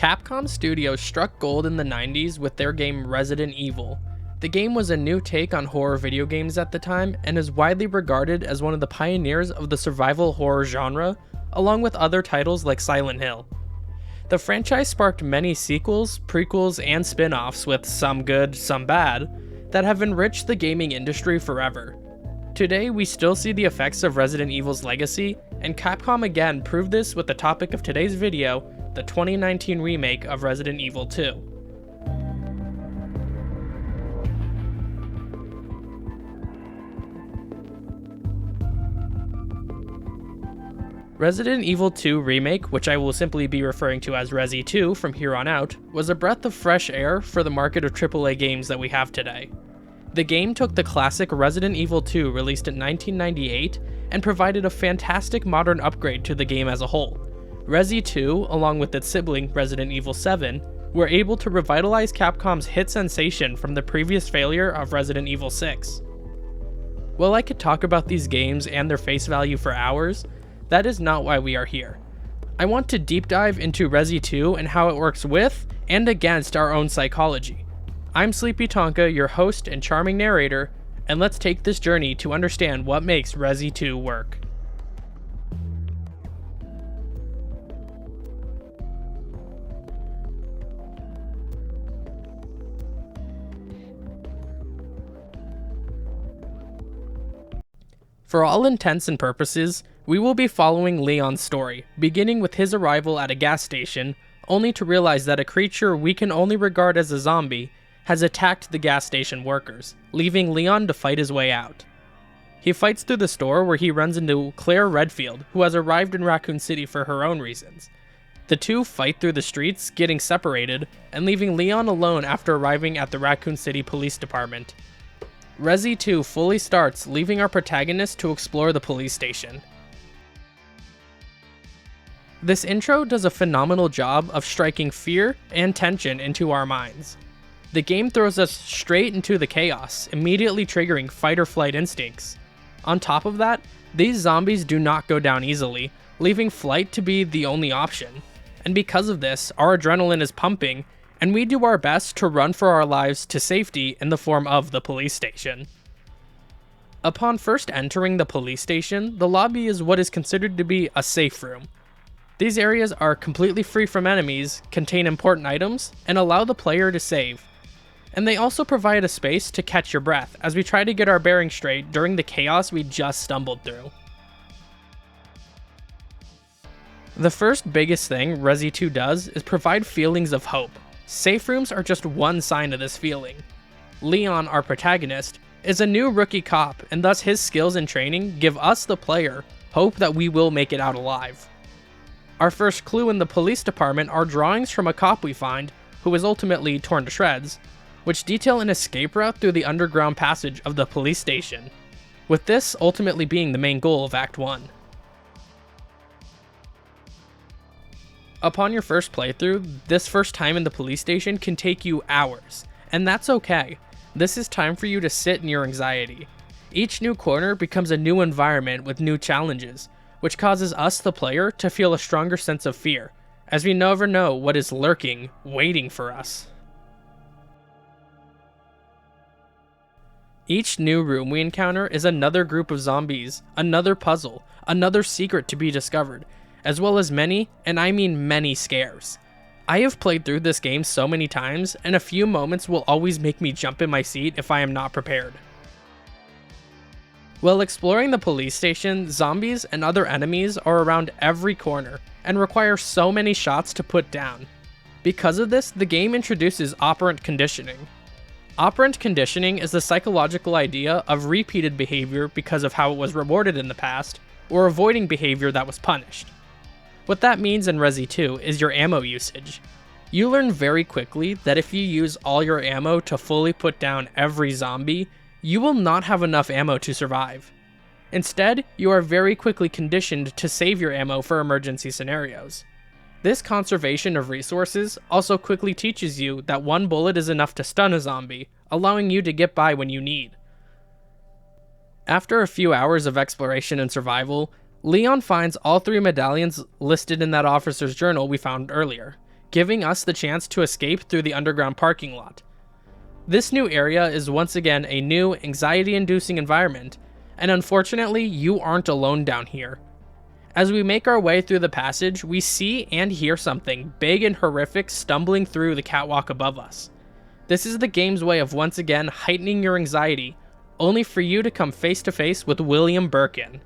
Capcom Studios struck gold in the 90s with their game Resident Evil. The game was a new take on horror video games at the time and is widely regarded as one of the pioneers of the survival horror genre, along with other titles like Silent Hill. The franchise sparked many sequels, prequels, and spin-offs, with some good, some bad, that have enriched the gaming industry forever. Today, we still see the effects of Resident Evil's legacy, and Capcom again proved this with the topic of today's video, the 2019 remake of Resident Evil 2. Resident Evil 2 Remake, which I will simply be referring to as Resi 2 from here on out, was a breath of fresh air for the market of AAA games that we have today. The game took the classic Resident Evil 2 released in 1998 and provided a fantastic modern upgrade to the game as a whole. Resi 2, along with its sibling Resident Evil 7, were able to revitalize Capcom's hit sensation from the previous failure of Resident Evil 6. While I could talk about these games and their face value for hours, that is not why we are here. I want to deep dive into Resi 2 and how it works with and against our own psychology. I'm Sleepy Tonka, your host and charming narrator, and let's take this journey to understand what makes Resi 2 work. For all intents and purposes, we will be following Leon's story, beginning with his arrival at a gas station, only to realize that a creature we can only regard as a zombie has attacked the gas station workers, leaving Leon to fight his way out. He fights through the store where he runs into Claire Redfield, who has arrived in Raccoon City for her own reasons. The two fight through the streets, getting separated, and leaving Leon alone after arriving at the Raccoon City Police Department. Resi 2 fully starts, leaving our protagonist to explore the police station. This intro does a phenomenal job of striking fear and tension into our minds. The game throws us straight into the chaos, immediately triggering fight or flight instincts. On top of that, these zombies do not go down easily, leaving flight to be the only option. And because of this, our adrenaline is pumping, and we do our best to run for our lives to safety in the form of the police station. Upon first entering the police station, the lobby is what is considered to be a safe room. These areas are completely free from enemies, contain important items, and allow the player to save. And they also provide a space to catch your breath as we try to get our bearings straight during the chaos we just stumbled through. The first biggest thing Resi 2 does is provide feelings of hope. Safe rooms are just one sign of this feeling. Leon, our protagonist, is a new rookie cop, and thus his skills and training give us, the player, hope that we will make it out alive. Our first clue in the police department are drawings from a cop we find, who is ultimately torn to shreds, which detail an escape route through the underground passage of the police station, with this ultimately being the main goal of Act 1. Upon your first playthrough, this first time in the police station can take you hours, and that's okay. This is time for you to sit in your anxiety. Each new corner becomes a new environment with new challenges, which causes us, the player, to feel a stronger sense of fear, as we never know what is lurking, waiting for us. Each new room we encounter is another group of zombies, another puzzle, another secret to be discovered, as well as many, and I mean many, scares. I have played through this game so many times, and a few moments will always make me jump in my seat if I am not prepared. While exploring the police station, zombies and other enemies are around every corner, and require so many shots to put down. Because of this, the game introduces operant conditioning. Operant conditioning is the psychological idea of repeated behavior because of how it was rewarded in the past, or avoiding behavior that was punished. What that means in Resi 2 is your ammo usage. You learn very quickly that if you use all your ammo to fully put down every zombie, you will not have enough ammo to survive. Instead, you are very quickly conditioned to save your ammo for emergency scenarios. This conservation of resources also quickly teaches you that one bullet is enough to stun a zombie, allowing you to get by when you need. After a few hours of exploration and survival, Leon finds all 3 medallions listed in that officer's journal we found earlier. giving us the chance to escape through the underground parking lot. This new area is once again a new, anxiety-inducing environment, and unfortunately, you aren't alone down here. As we make our way through the passage, we see and hear something big and horrific stumbling through the catwalk above us. This is the game's way of once again heightening your anxiety, only for you to come face to face with William Birkin.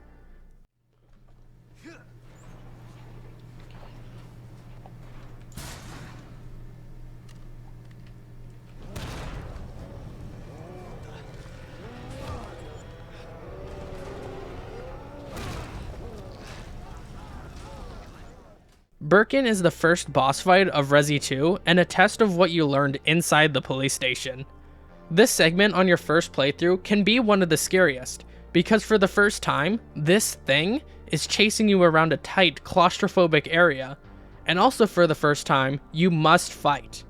Birkin is the first boss fight of Resi 2 and a test of what you learned inside the police station. This segment on your first playthrough can be one of the scariest, because for the first time, this thing is chasing you around a tight, claustrophobic area, and also for the first time, you must fight.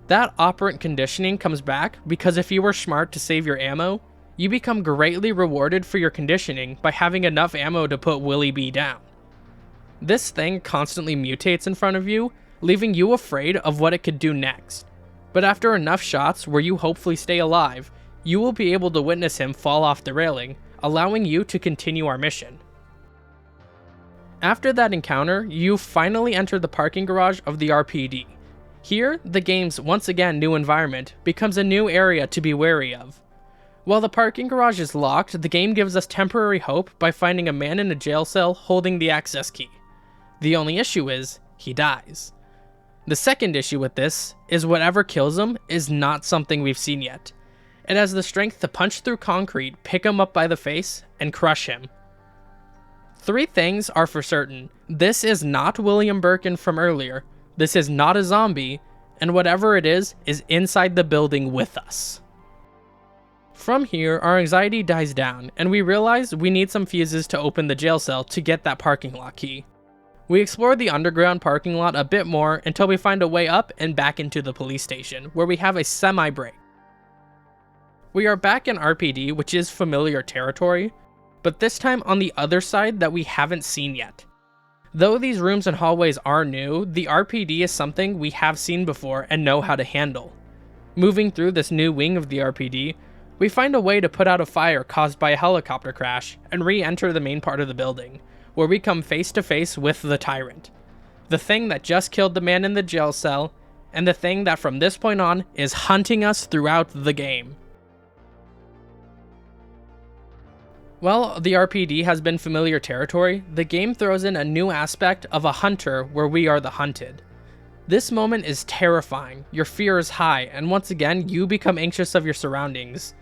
That operant conditioning comes back because if you were smart to save your ammo, you become greatly rewarded for your conditioning by having enough ammo to put Willie B down. This thing constantly mutates in front of you, leaving you afraid of what it could do next. But after enough shots where you hopefully stay alive, you will be able to witness him fall off the railing, allowing you to continue our mission. After that encounter, you finally enter the parking garage of the RPD. Here, the game's once again new environment becomes a new area to be wary of. While the parking garage is locked, the game gives us temporary hope by finding a man in a jail cell holding the access key. The only issue is, he dies. The second issue with this is whatever kills him is not something we've seen yet. It has the strength to punch through concrete, pick him up by the face, and crush him. 3 things are for certain. This is not William Birkin from earlier, this is not a zombie, and whatever it is inside the building with us. From here, our anxiety dies down, and we realize we need some fuses to open the jail cell to get that parking lot key. We explore the underground parking lot a bit more until we find a way up and back into the police station, where we have a semi-break. We are back in RPD, which is familiar territory, but this time on the other side that we haven't seen yet. Though these rooms and hallways are new, the RPD is something we have seen before and know how to handle. Moving through this new wing of the RPD, we find a way to put out a fire caused by a helicopter crash and re-enter the main part of the building, where we come face to face with the Tyrant. The thing that just killed the man in the jail cell, and the thing that from this point on is hunting us throughout the game. While the RPD has been familiar territory, the game throws in a new aspect of a hunter where we are the hunted. This moment is terrifying, your fear is high, and once again you become anxious of your surroundings.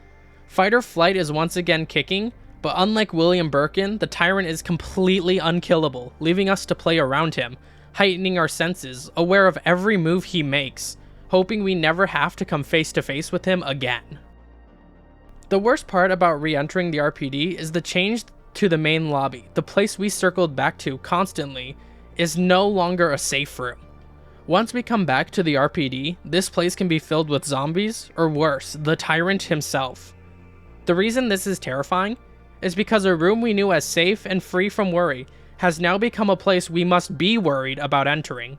Fight or flight is once again kicking, but unlike William Birkin, the Tyrant is completely unkillable, leaving us to play around him, heightening our senses, aware of every move he makes, hoping we never have to come face to face with him again. The worst part about re-entering the RPD is the change to the main lobby. The place we circled back to constantly is no longer a safe room. Once we come back to the RPD, this place can be filled with zombies, or worse, the Tyrant himself. The reason this is terrifying is because a room we knew as safe and free from worry has now become a place we must be worried about entering.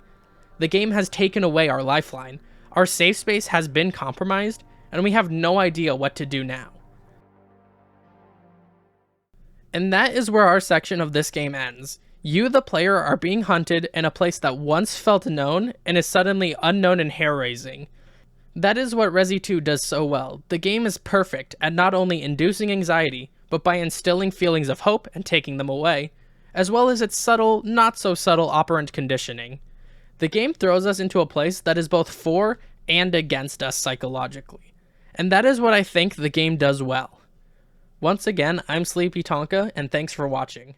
The game has taken away our lifeline, our safe space has been compromised, and we have no idea what to do now. And that is where our section of this game ends. You, the player, are being hunted in a place that once felt known and is suddenly unknown and hair-raising. That is what Resi 2 does so well. The game is perfect at not only inducing anxiety, but by instilling feelings of hope and taking them away, as well as its subtle, not so subtle operant conditioning. The game throws us into a place that is both for and against us psychologically, and that is what I think the game does well. Once again, I'm Sleepy Tonka, and thanks for watching.